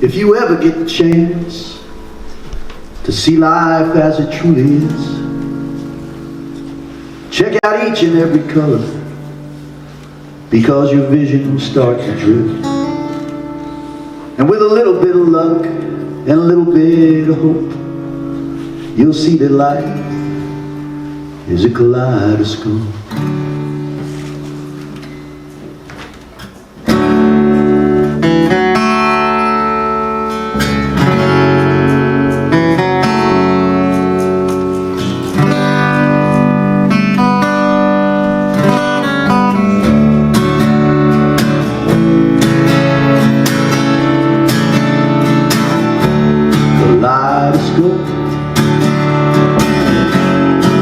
If you ever get the chance to see life as it truly is, check out each and every color, because your vision will start to drift. And with a little bit of luck and a little bit of hope, you'll see that life is a kaleidoscope.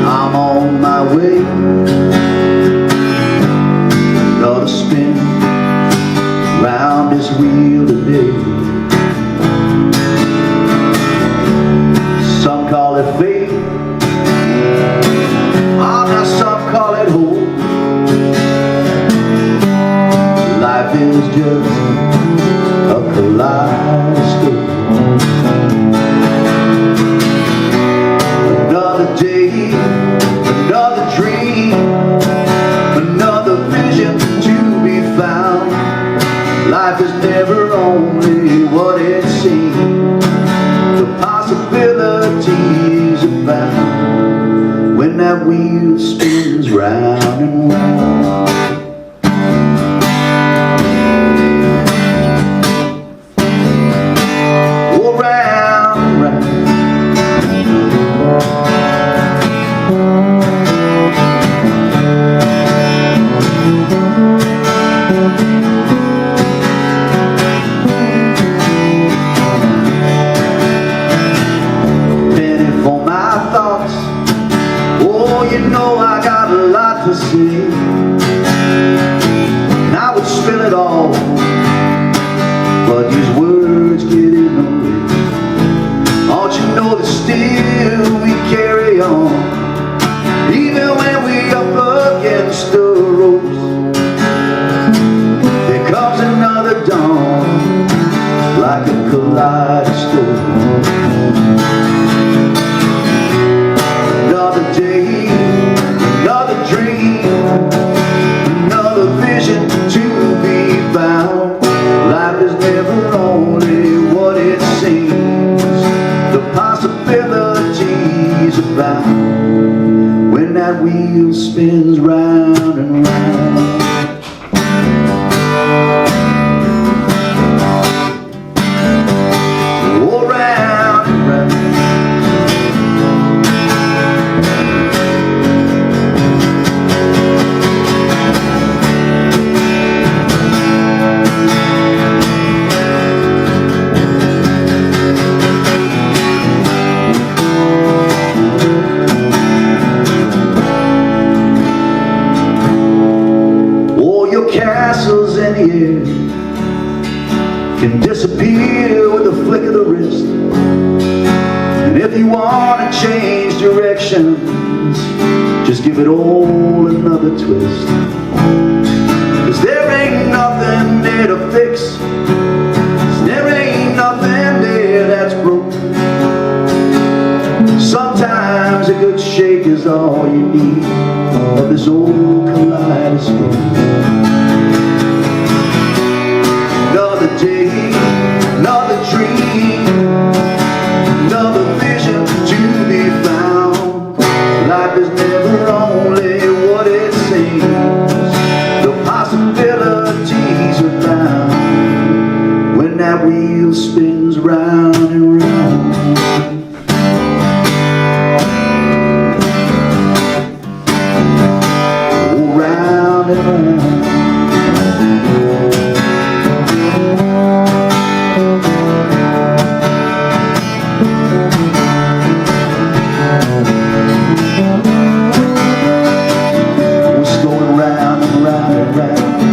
I'm on my way, gonna spin round this wheel today. Some call it fate, now some call it hope. Life is just a kaleidoscope. Another day, another dream, another vision to be found. Life is never only what it seems. The possibilities abound when that wheel spins round and round. You know I got a lot to say, and I would spill it all, but these words get in the way. Don't you know that still we carry on, even when we up against the ropes? There comes another dawn, like a kaleidoscope. Another day, another dream, another vision to be found. Life is never only what it seems. The possibilities abound when that wheel spins round and round. Oh, round and round. Castles in the air can disappear with a flick of the wrist. And if you want to change directions, just give it all another twist. 'Cause there ain't nothing there to fix, 'cause there ain't nothing there that's broke. Sometimes a good shake is all you need of this old kaleidoscope. Another day, another dream, another vision to be found. Life is never only what it seems. The possibilities are found when that wheel spins round and round. Oh, round and round.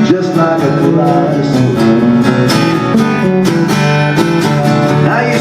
Just like a kaleidoscope. Now you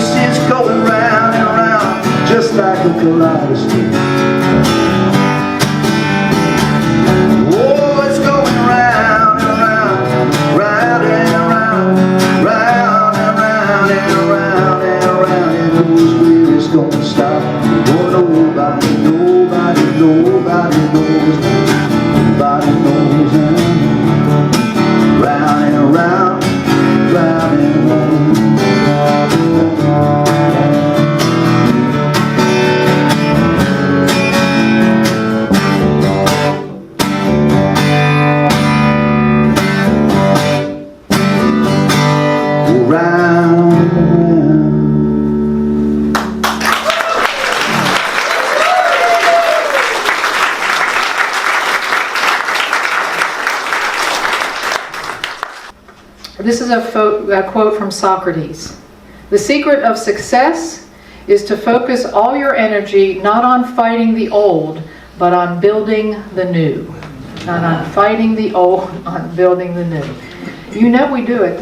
round and round. This is a quote from Socrates. The secret of success is to focus all your energy not on fighting the old, but on building the new. Not on fighting the old, on building the new. You know we do it.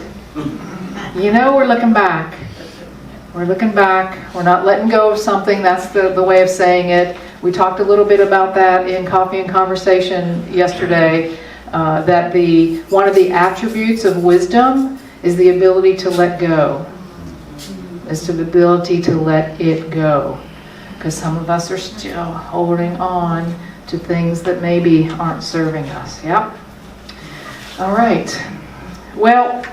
You know we're looking back. We're looking back. We're not letting go of something. That's the way of saying it. We talked a little bit about that in Coffee and Conversation yesterday. That one of the attributes of wisdom is the ability to let go. Is the ability to let it go. Because some of us are still holding on to things that maybe aren't serving us. Yep. All right. Well,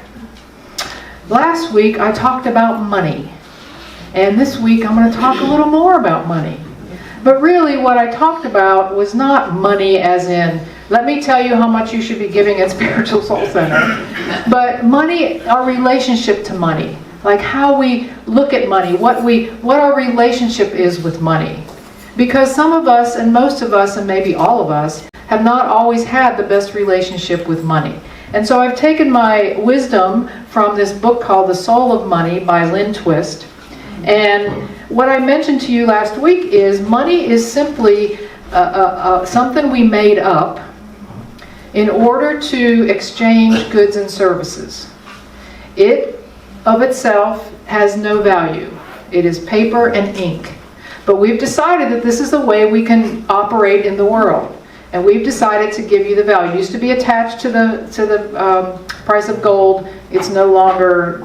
last week I talked about money. And this week I'm going to talk a little more about money. But really what I talked about was not money as in, let me tell you how much you should be giving at Spiritual Soul Center. But money, our relationship to money. Like how we look at money, what our relationship is with money. Because some of us, and most of us, and maybe all of us, have not always had the best relationship with money. And so I've taken my wisdom from this book called The Soul of Money by Lynn Twist. And what I mentioned to you last week is money is simply something we made up in order to exchange goods and services. It of itself has no value. It is paper and ink. But we've decided that this is the way we can operate in the world. And we've decided to give you the value. It used to be attached to the price of gold. It's no longer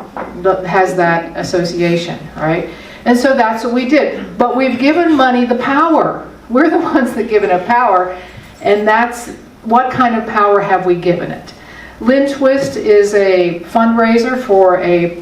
has that association, right? And so that's what we did. But we've given money the power. We're the ones that give it a power. And that's what kind of power have we given it? Lynn Twist is a fundraiser for a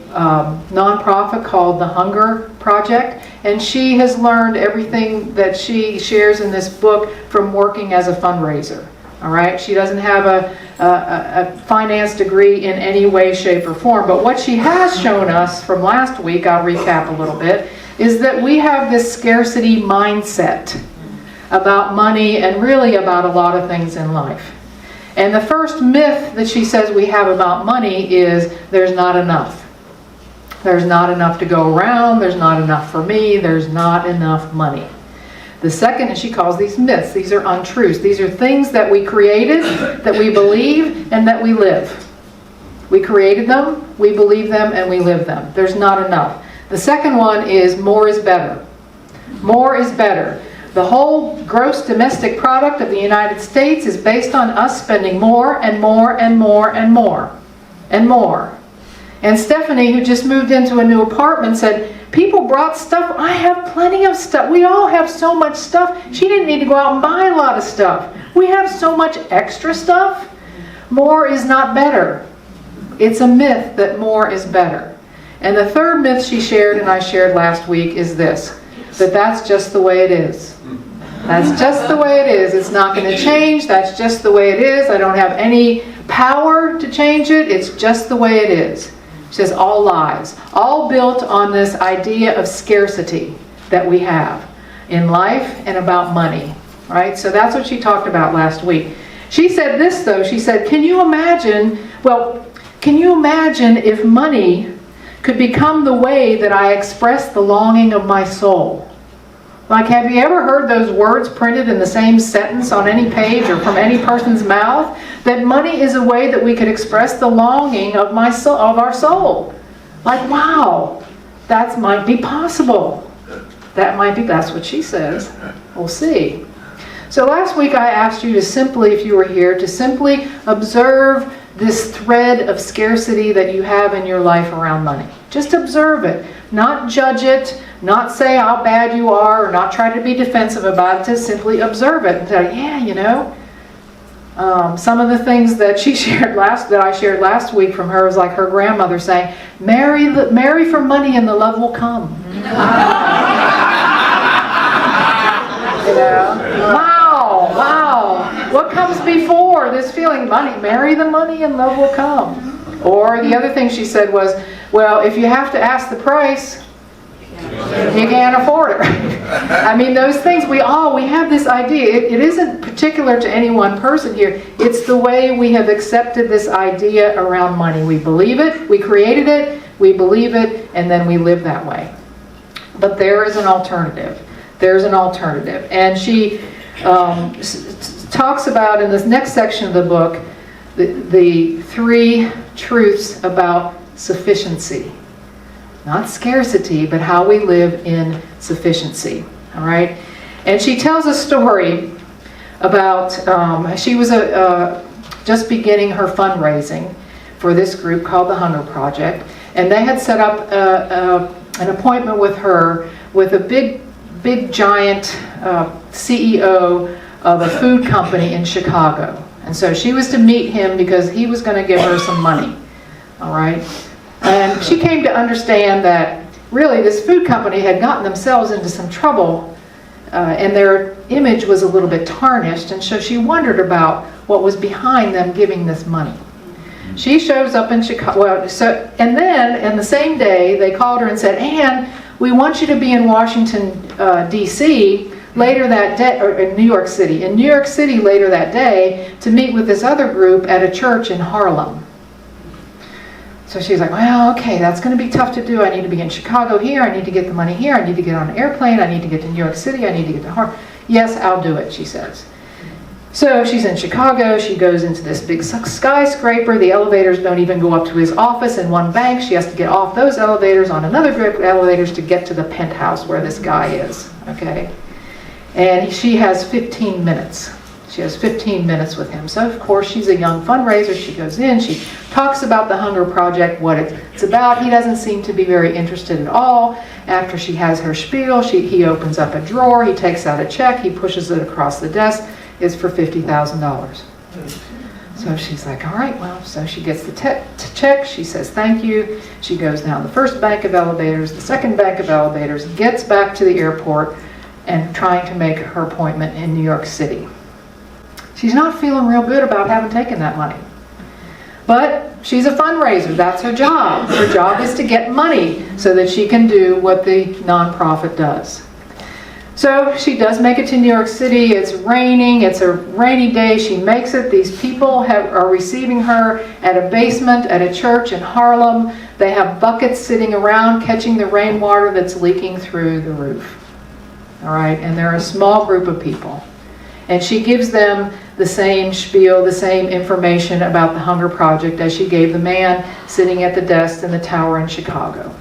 nonprofit called the Hunger Project, and she has learned everything that she shares in this book from working as a fundraiser. All right, she doesn't have a finance degree in any way, shape, or form, but what she has shown us from last week, I'll recap a little bit, is that we have this scarcity mindset about money and really about a lot of things in life. And the first myth that she says we have about money is there's not enough. There's not enough to go around. There's not enough for me. There's not enough money. The second, and she calls these myths, these are untruths. These are things that we created, that we believe, and that we live. We created them, we believe them, and we live them. There's not enough. The second one is more is better. More is better. The whole gross domestic product of the United States is based on us spending more and more and more and more and more. And Stephanie, who just moved into a new apartment, said, people brought stuff. I have plenty of stuff. We all have so much stuff. She didn't need to go out and buy a lot of stuff. We have so much extra stuff. More is not better. It's a myth that more is better. And the third myth she shared and I shared last week is this, that that's just the way it is. That's just the way it is. It's not going to change. That's just the way it is. I don't have any power to change it. It's just the way it is. She says all lies. All built on this idea of scarcity that we have in life and about money. Right? So that's what she talked about last week. She said this though. She said, can you imagine if money could become the way that I express the longing of my soul? Like, have you ever heard those words printed in the same sentence on any page or from any person's mouth? That money is a way that we could express the longing of my soul, of our soul. Like, wow, that might be possible. That might be, that's what she says. We'll see. So last week I asked you to simply, if you were here, to simply observe this thread of scarcity that you have in your life around money. Just observe it. Not judge it. Not say how bad you are, or not try to be defensive about it. Just simply observe it and say, yeah, you know. Some of the things that I shared last week from her was like her grandmother saying, "Marry for money, and the love will come." You know, wow. What comes before this feeling? Money. Marry the money, and love will come. Or the other thing she said was, Well, if you have to ask the price, you can't afford it. I mean, those things, we have this idea. It isn't particular to any one person here. It's the way we have accepted this idea around money. We believe it, we created it, we believe it, and then we live that way. But there is an alternative. There's an alternative. And she talks about, in this next section of the book, the 3 truths about sufficiency. Not scarcity, but how we live in sufficiency. All right? And she tells a story about, she was just beginning her fundraising for this group called the Hunger Project. And they had set up an appointment with her with a big giant CEO of a food company in Chicago. And so she was to meet him because he was going to give her some money. All right? And she came to understand that really this food company had gotten themselves into some trouble, and their image was a little bit tarnished, and so she wondered about what was behind them giving this money. She shows up in Chicago, and then in the same day they called her and said, "Ann, we want you to be in Washington, D.C. later that day, or in New York City later that day to meet with this other group at a church in Harlem." So she's like, well, okay, that's going to be tough to do. I need to be in Chicago here. I need to get the money here. I need to get on an airplane. I need to get to New York City. I need to get to Harlem. Yes, I'll do it, she says. So she's in Chicago. She goes into this big skyscraper. The elevators don't even go up to his office in one bank. She has to get off those elevators on another group of elevators to get to the penthouse where this guy is. Okay? And she has 15 minutes. She has 15 minutes with him. So, of course, she's a young fundraiser. She goes in. She talks about the Hunger Project, what it's about. He doesn't seem to be very interested at all. After she has her spiel, he opens up a drawer. He takes out a check. He pushes it across the desk. It's for $50,000. So she's like, all right, well, so she gets the check. She says thank you. She goes down the first bank of elevators, the second bank of elevators, gets back to the airport, and trying to make her appointment in New York City. She's not feeling real good about having taken that money. But she's a fundraiser. That's her job. Her job is to get money so that she can do what the nonprofit does. So she does make it to New York City. It's raining. It's a rainy day. She makes it. These people are receiving her at a basement at a church in Harlem. They have buckets sitting around catching the rainwater that's leaking through the roof. All right, and they're a small group of people. And she gives them the same spiel, the same information about the Hunger Project as she gave the man sitting at the desk in the tower in Chicago.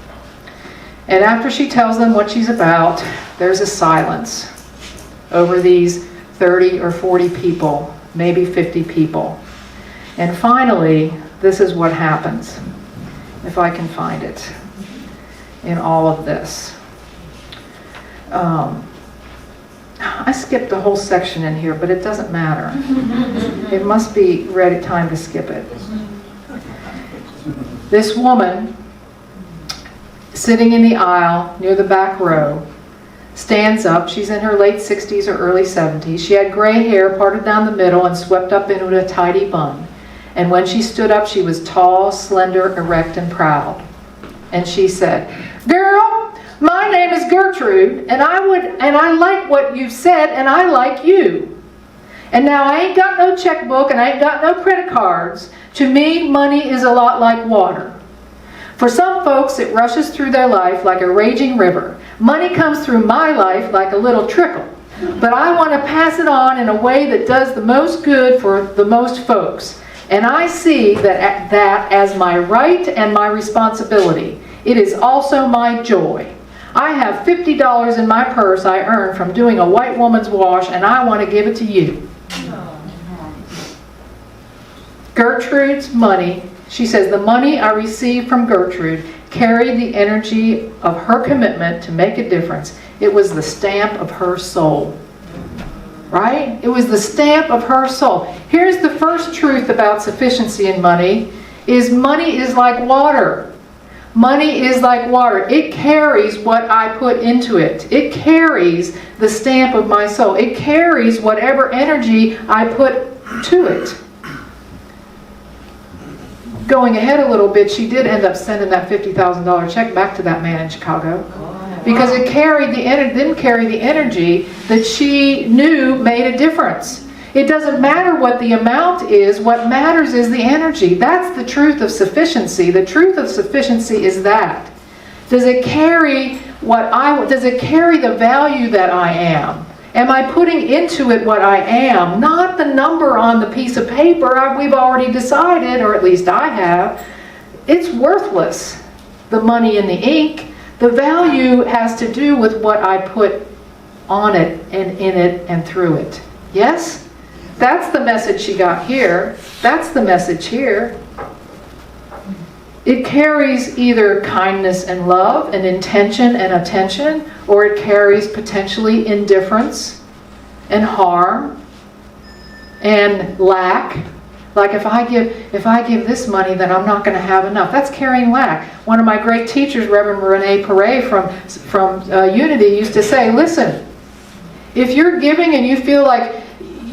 And after she tells them what she's about, there's a silence over these 30 or 40 people, maybe 50 people. And finally, this is what happens, if I can find it, in all of this. I skipped the whole section in here, but it doesn't matter. It must be ready time to skip it. This woman, sitting in the aisle near the back row, stands up. She's in her late 60s or early 70s. She had gray hair parted down the middle and swept up into a tidy bun. And when she stood up, she was tall, slender, erect, and proud. And she said, "Girl, my name is Gertrude, and I like what you've said, and I like you. And now I ain't got no checkbook, and I ain't got no credit cards. To me, money is a lot like water. For some folks, it rushes through their life like a raging river. Money comes through my life like a little trickle. But I want to pass it on in a way that does the most good for the most folks. And I see that as my right and my responsibility. It is also my joy. I have $50 in my purse I earned from doing a white woman's wash, and I want to give it to you." Gertrude's money, she says, the money I received from Gertrude carried the energy of her commitment to make a difference. It was the stamp of her soul. Right? It was the stamp of her soul. Here's the first truth about sufficiency in money, is money is like water. Money is like water. It carries what I put into it. It carries the stamp of my soul. It carries whatever energy I put to it. going ahead a little bit, she did end up sending that $50,000 check back to that man in Chicago. Because it didn't carry the energy that she knew made a difference. It doesn't matter what the amount is, what matters is the energy. That's the truth of sufficiency. The truth of sufficiency is that. Does it carry does it carry the value that I am? Am I putting into it what I am? Not the number on the piece of paper. We've already decided, or at least I have, it's worthless, the money in the ink. The value has to do with what I put on it and in it and through it. Yes? That's the message she got here. That's the message here. It carries either kindness and love and intention and attention, or it carries potentially indifference and harm and lack. Like if I give this money, then I'm not going to have enough. That's carrying lack. One of my great teachers, Reverend Rene Perret from Unity, used to say, listen, if you're giving and you feel like,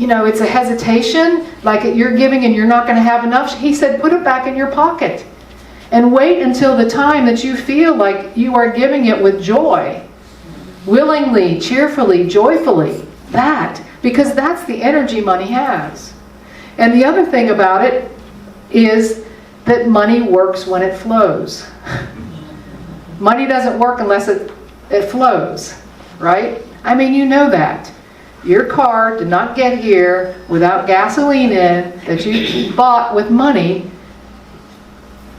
it's a hesitation, like you're giving and you're not going to have enough, he said, put it back in your pocket. And wait until the time that you feel like you are giving it with joy. Willingly, cheerfully, joyfully. Because that's the energy money has. And the other thing about it is that money works when it flows. Money doesn't work unless it flows, right? I mean, you know that. Your car did not get here without gasoline in that you bought with money.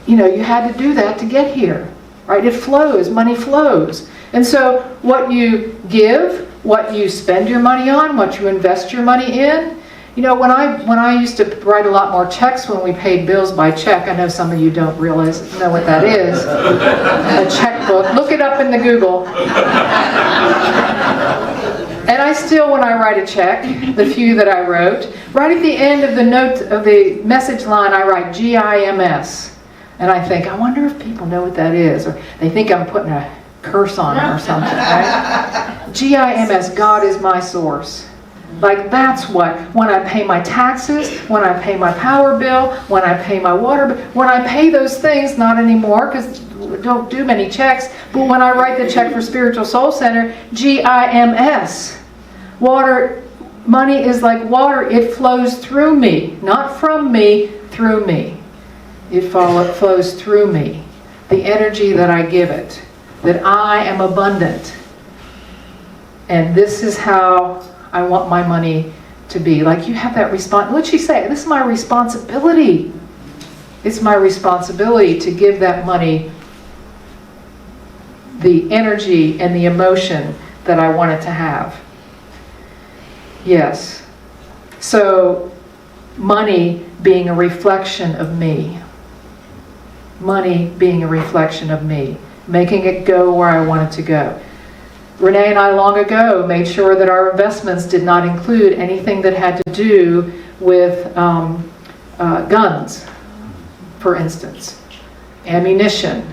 You had to do that to get here, right? It flows. Money flows. And so what you give, what you spend your money on, what you invest your money in. When I used to write a lot more checks when we paid bills by check, I know some of you don't know what that is. A checkbook. Look it up in the Google. And I still, when I write a check, the few that I wrote, right at the end of the note of the message line, I write GIMS. And I think, I wonder if people know what that is, or they think I'm putting a curse on them or something, right? GIMS, God is my source. Like that's what, when I pay my taxes, when I pay my power bill, when I pay my water bill, when I pay those things, not anymore because we don't do many checks, but when I write the check for Spiritual Soul Center, GIMS. Water, money is like water, it flows through me, not from me, through me. It flows through me. The energy that I give it, that I am abundant. And this is how I want my money to be. Like you have that what'd she say? This is my responsibility. It's my responsibility to give that money the energy and the emotion that I want it to have. Yes. So, money being a reflection of me. Money being a reflection of me. Making it go where I want it to go. Renee and I long ago made sure that our investments did not include anything that had to do with guns, for instance, ammunition.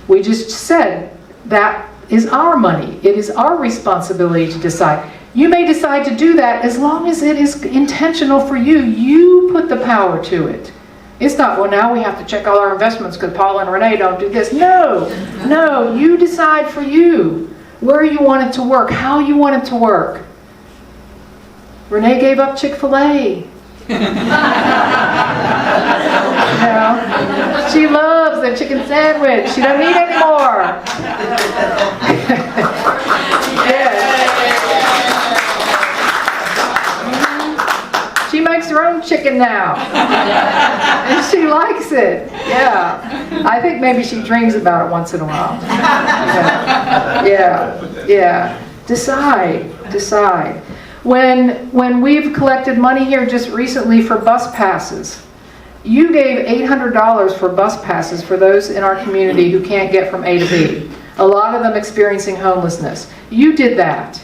We just said that is our money. It is our responsibility to decide. You may decide to do that as long as it is intentional for you. You put the power to it. It's not, well, now we have to check all our investments because Paula and Renee don't do this. No, you decide for you. Where you want it to work, how you want it to work. Renee gave up Chick-fil-A. She loves the chicken sandwich. She doesn't eat anymore. She makes her own chicken now. And she likes it. Yeah. I think maybe she dreams about it once in a while. Yeah. Decide. When we've collected money here just recently for bus passes, you gave $800 for bus passes for those in our community who can't get from A to B. A lot of them experiencing homelessness. You did that.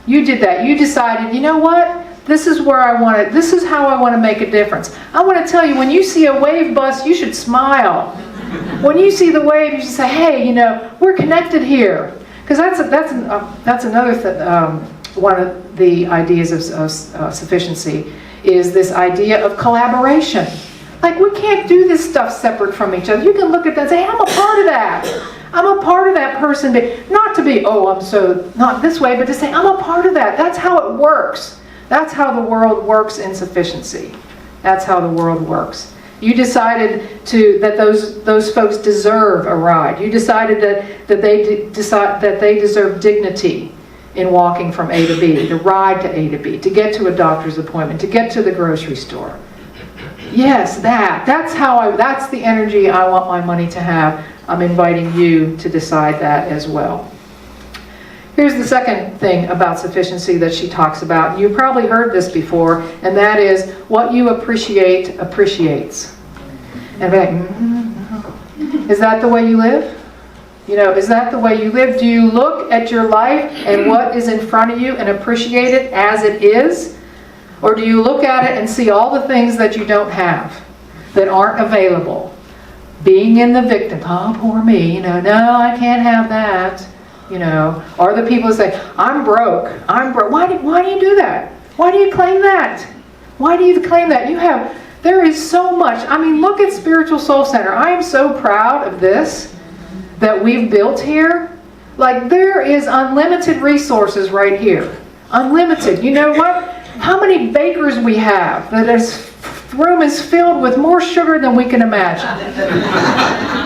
You decided, you know what? This is where I want it. This is how I want to make a difference. I want to tell you, when you see a wave bus, you should smile. When you see the wave, you should say, hey, we're connected here. Because that's another one of the ideas of sufficiency is this idea of collaboration. Like, we can't do this stuff separate from each other. You can look at that and say, I'm a part of that. I'm a part of that person. Not to be, oh, I'm so, not this way, but to say, I'm a part of that. That's how it works. That's how the world works in sufficiency. That's how the world works. You decided that those folks deserve a ride. You decided that they deserve dignity in walking from A to B, to ride to A to B, to get to a doctor's appointment, to get to the grocery store. Yes, that's the energy I want my money to have. I'm inviting you to decide that as well. Here's the second thing about sufficiency that she talks about. You probably heard this before, and that is, what you appreciate appreciates. And is that the way you live? Is that the way you live? Do you look at your life and what is in front of you and appreciate it as it is? Or do you look at it and see all the things that you don't have, that aren't available? Being in the victim, oh, poor me, no, I can't have that. Or the people who say, I'm broke. Why do you do that? Why do you claim that? Why do you claim that? There is so much. Look at Spiritual Soul Center. I am so proud of this that we've built here. Like, there is unlimited resources right here. Unlimited. You know what? How many bakers we have that this room is filled with more sugar than we can imagine.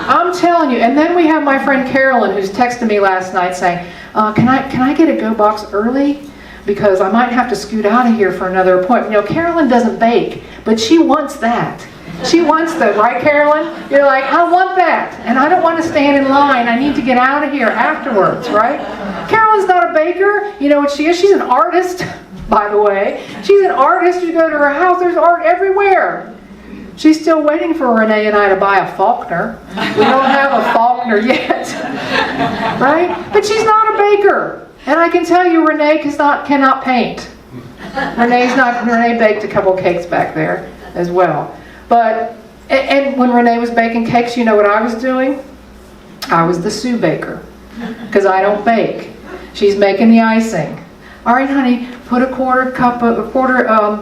I'm telling you. And then we have my friend Carolyn, who's texted me last night saying, can I get a go box early? Because I might have to scoot out of here for another appointment. Carolyn doesn't bake, but she wants that. She wants that, right, Carolyn? You're like, I want that. And I don't want to stand in line. I need to get out of here afterwards, right? Carolyn's not a baker. You know what she is? She's an artist, by the way. She's an artist. You go to her house, there's art everywhere. She's still waiting for Renee and I to buy a Faulkner. We don't have a Faulkner yet, right? But she's not a baker. And I can tell you Renee cannot paint. Renee baked a couple cakes back there as well. But, and when Renee was baking cakes, you know what I was doing? I was the sous baker, because I don't bake. She's making the icing. All right, honey, put a quarter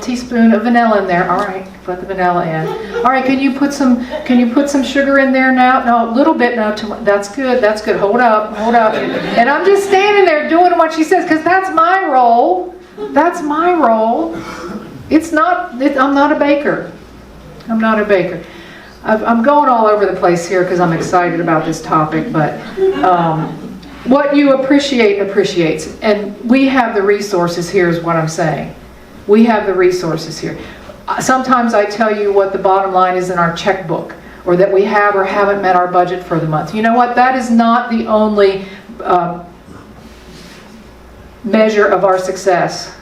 teaspoon of vanilla in there. All right, put the vanilla in. All right, can you put some sugar in there now? No, a little bit. No, that's good. Hold up. And I'm just standing there doing what she says, because that's my role. That's my role. I'm not a baker. I'm not a baker. I'm going all over the place here because I'm excited about this topic, but what you appreciate appreciates. And we have the resources here is what I'm saying. We have the resources here. Sometimes I tell you what the bottom line is in our checkbook, or that we have or haven't met our budget for the month. You know what? That is not the only measure of our success.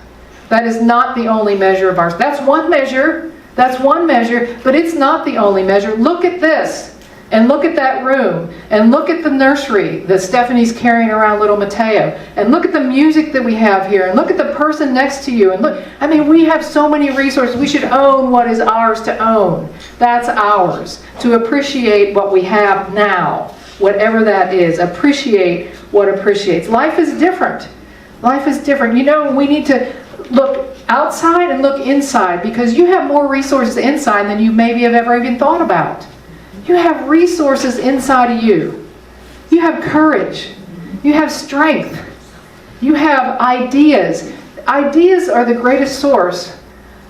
That is not the only measure of ours. That's one measure. But it's not the only measure. Look at this, and look at that room, and look at the nursery that Stephanie's carrying around little Mateo, and look at the music that we have here, and look at the person next to you, and look, we have so many resources. We should own what is ours to own. That's ours. To appreciate what we have now, whatever that is. Appreciate what appreciates. Life is different. Life is different. We need to look outside and look inside, because you have more resources inside than you maybe have ever even thought about. You have resources inside of you. You have courage. You have strength. You have ideas. Ideas are the greatest source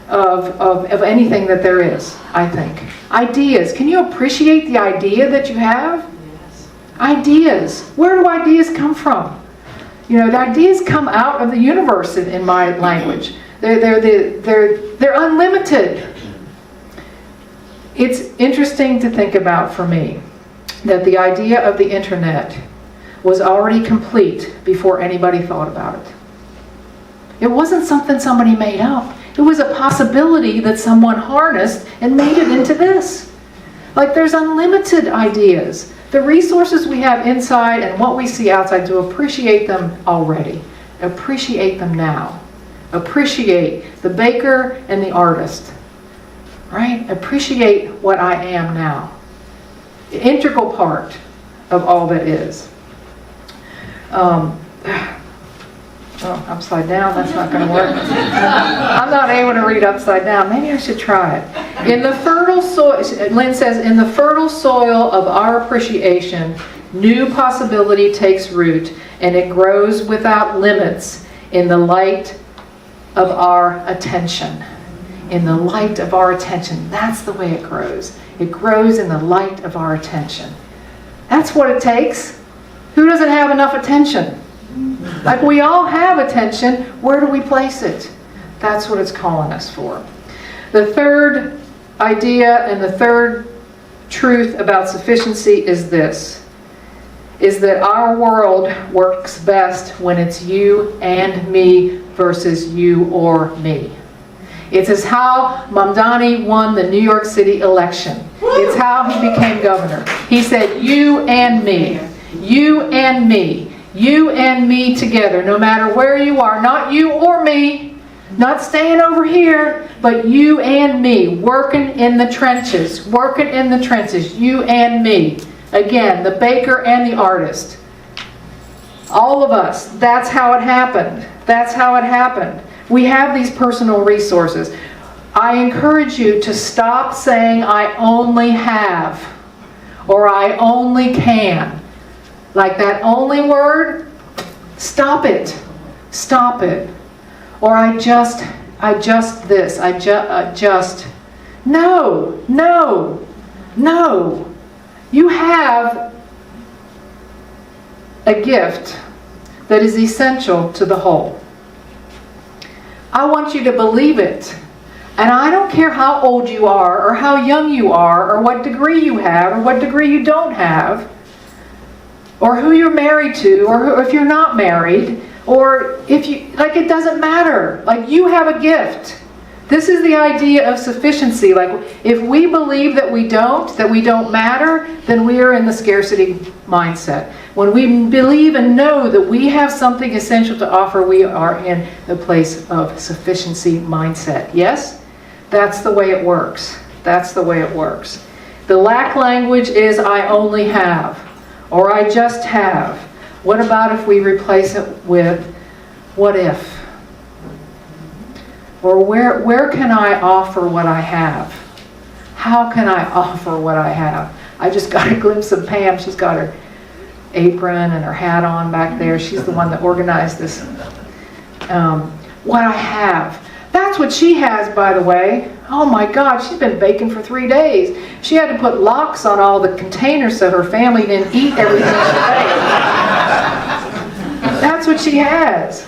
of anything that there is, I think. Ideas. Can you appreciate the idea that you have? Yes. Ideas. Where do ideas come from? The ideas come out of the universe in my language. They're unlimited. It's interesting to think about for me that the idea of the internet was already complete before anybody thought about it. It wasn't something somebody made up. It was a possibility that someone harnessed and made it into this. Like, there's unlimited ideas. The resources we have inside and what we see outside, to appreciate them already. Appreciate them now. Appreciate the baker and the artist. Right? Appreciate what I am now. Integral part of all that is. Oh, upside down, that's not going to work. I'm not able to read upside down. Maybe I should try it. In the fertile soil, Lynn says, in the fertile soil of our appreciation, new possibility takes root, and it grows without limits in the light of our attention. In the light of our attention. That's the way it grows. It grows in the light of our attention. That's what it takes. Who doesn't have enough attention? Like, we all have attention. Where do we place it? That's what it's calling us for. The third idea and the third truth about sufficiency is this, is that our world works best when it's you and me versus you or me. It's as how Mamdani won the New York City election. It's how he became governor. He said, you and me, you and me, you and me together, no matter where you are, not you or me, not staying over here, but you and me, working in the trenches, you and me. Again, the baker and the artist. All of us, that's how it happened. That's how it happened. We have these personal resources. I encourage you to stop saying, I only have, or I only can. Like that only word, stop it. Stop it. Or I just this, no. You have a gift that is essential to the whole. I want you to believe it. And I don't care how old you are, or how young you are, or what degree you have, or what degree you don't have, or who you're married to, or if you're not married, or if you, like, it doesn't matter. Like, you have a gift. This is the idea of sufficiency. Like, if we believe that we don't matter, then we are in the scarcity mindset. When we believe and know that we have something essential to offer, we are in the place of sufficiency mindset. Yes? That's the way it works. That's the way it works. The lack language is I only have, or I just have. What about if we replace it with what if? Or where can I offer what I have? How can I offer what I have? I just got a glimpse of Pam. She's got her apron and her hat on back there. She's the one that organized this. What I have. That's what she has, by the way. Oh my God, she's been baking for 3 days. She had to put locks on all the containers so her family didn't eat everything she baked. That's what she has.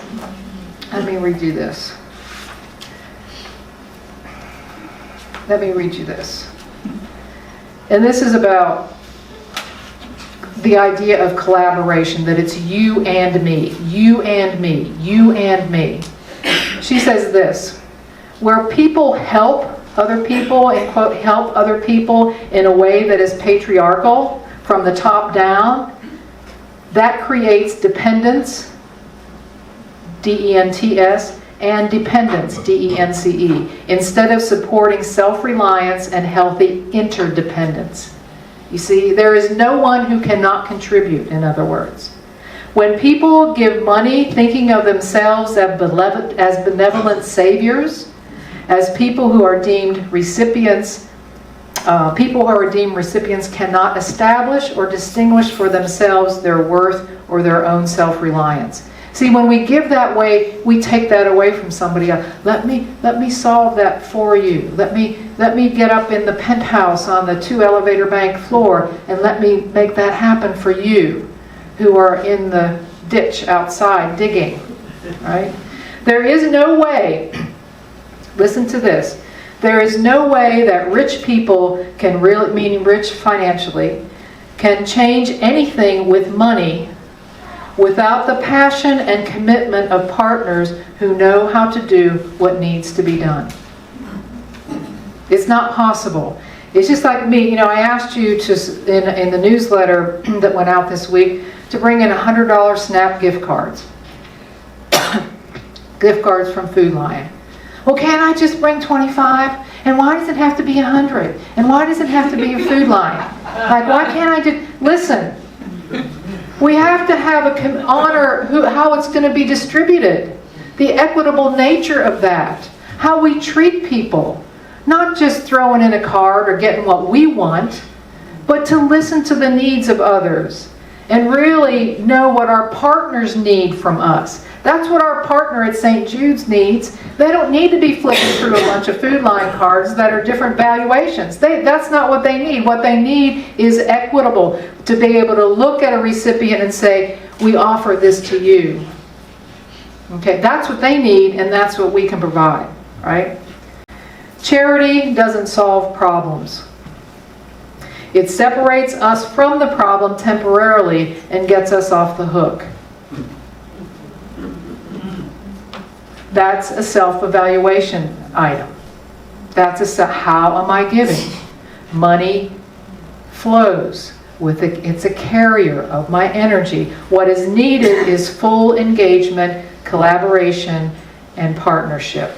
Let me read you this. Let me read you this. And this is about the idea of collaboration, that it's you and me, you and me, you and me. She says this, where people help other people, and quote, help other people in a way that is patriarchal, from the top down, that creates dependence, D-E-N-T-S, and dependence, D-E-N-C-E, instead of supporting self-reliance and healthy interdependence. You see, there is no one who cannot contribute, in other words. When people give money thinking of themselves as benevolent saviors, as people who are deemed recipients, cannot establish or distinguish for themselves their worth or their own self-reliance. See, when we give that way, we take that away from somebody else. Let me solve that for you. Let me get up in the penthouse on the 2 elevator bank floor, and let me make that happen for you who are in the ditch outside digging. Right? There is no way, listen to this, there is no way that rich people can really, meaning rich financially, can change anything with money without the passion and commitment of partners who know how to do what needs to be done. It's not possible. It's just like me, you know, I asked you to, in the newsletter that went out this week, to bring in $100 SNAP gift cards. Gift cards from Food Lion. Well, can't I just bring 25? And why does it have to be 100? And why does it have to be a Food Lion? Like, why can't I just, listen. We have to have honor how it's going to be distributed, the equitable nature of that, how we treat people, not just throwing in a card or getting what we want, but to listen to the needs of others and really know what our partners need from us. That's what our partner at St. Jude's needs. They don't need to be flipping through a bunch of food line cards that are different valuations. That's not what they need. What they need is equitable, to be able to look at a recipient and say, we offer this to you. Okay, that's what they need, and that's what we can provide, right? Charity doesn't solve problems. It separates us from the problem temporarily and gets us off the hook. That's a self-evaluation item. That's how am I giving? Money flows. It's a carrier of my energy. What is needed is full engagement, collaboration, and partnership.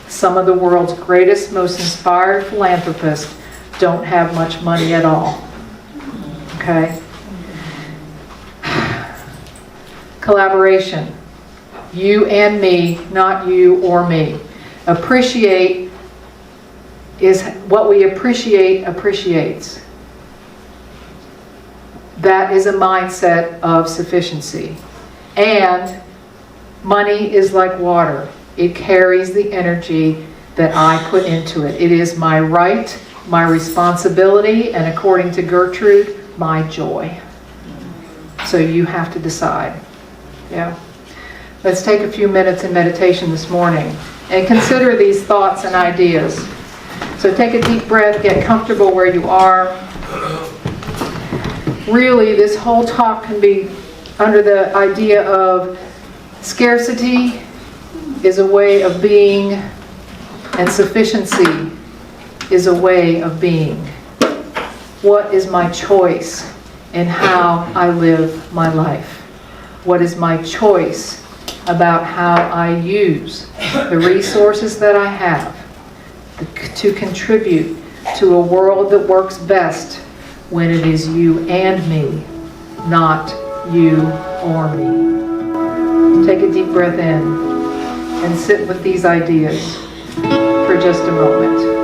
Some of the world's greatest, most inspired philanthropists don't have much money at all. Okay? Collaboration. You and me, not you or me. Appreciate is what we appreciate appreciates. That is a mindset of sufficiency. And money is like water. It carries the energy that I put into it. It is my right, my responsibility, and according to Gertrude, my joy. So you have to decide. Yeah. Let's take a few minutes in meditation this morning and consider these thoughts and ideas. So take a deep breath, get comfortable where you are. Really, this whole talk can be under the idea of scarcity is a way of being, and sufficiency is a way of being. What is my choice in how I live my life? What is my choice about how I use the resources that I have to contribute to a world that works best when it is you and me, not you or me. Take a deep breath in and sit with these ideas for just a moment.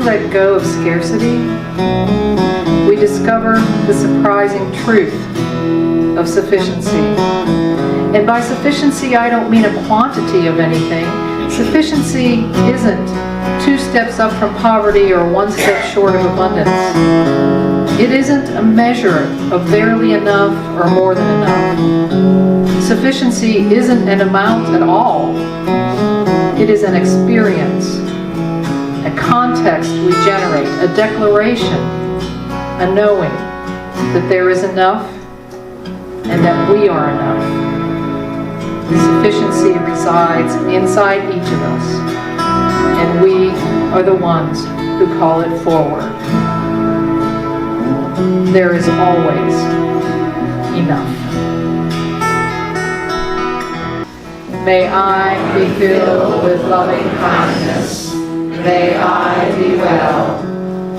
Let go of scarcity, we discover the surprising truth of sufficiency. And by sufficiency, I don't mean a quantity of anything. Sufficiency isn't 2 steps up from poverty or 1 step short of abundance. It isn't a measure of barely enough or more than enough. Sufficiency isn't an amount at all. It is an experience. A context we generate, a declaration, a knowing that there is enough and that we are enough. The sufficiency resides inside each of us, and we are the ones who call it forward. There is always enough. May I be filled with loving kindness. May I be well.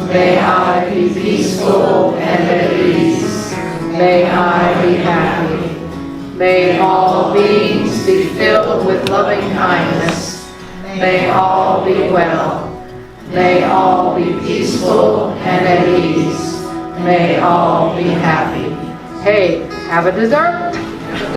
May I be peaceful and at ease. May I be happy. May all beings be filled with loving kindness. May all be well. May all be peaceful and at ease. May all be happy. Hey, have a dessert.